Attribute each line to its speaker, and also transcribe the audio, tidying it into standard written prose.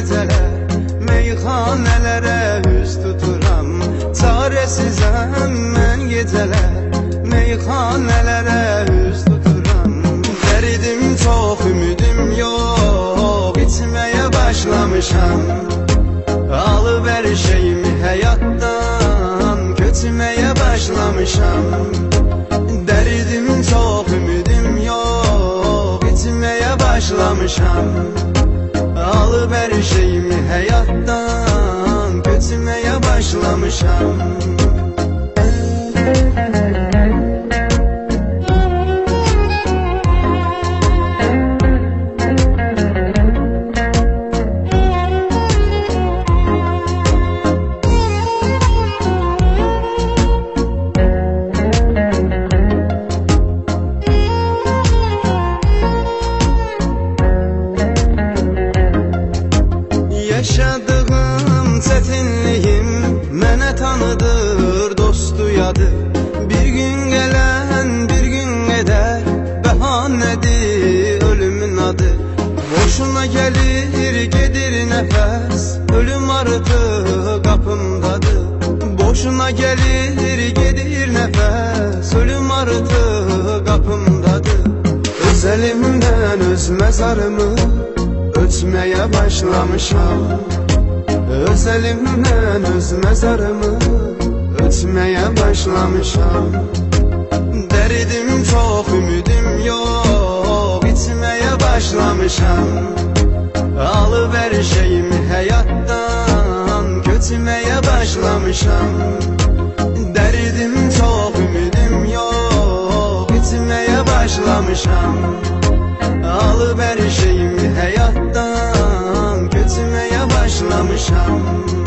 Speaker 1: gecələr meyxanələrə üz tuturam. Çaresizəm mən gecələr meyxanələrə üz tuturam. Dərdim çox, ümidim yox, içməyə başlamışam. Alıp her şeyimi həyatdan götürməyə başlamışam. Dərdim çox, ümidim yox, içməyə başlamışam. Alıp her şeyimi həyatdan götürməyə başlamışam. Yaşadığım çətinliyim mənə tanıdır, dostuyadır. Bir gün gələn, bir gün gedər, bəhanədir ölümün adı. Boşuna gəlir, gedir nəfəs, ölüm artıq qapımdadır. Boşuna gəlir, gedir nəfəs, ölüm artıq qapımdadır. Öz əlimdən öz məzarımı ötməyə başlamışam. Öz əlimdən öz məzarımı ötməyə başlamışam. Dərdim çox, ümidim yox, içməyə başlamışam. Alıp her şeyimi həyatdan götürməyə başlamışam. Dərdim çox, ümidim yox, içməyə başlamışam. Alıp her şeyimi həyatdan götürməyə başlamışam.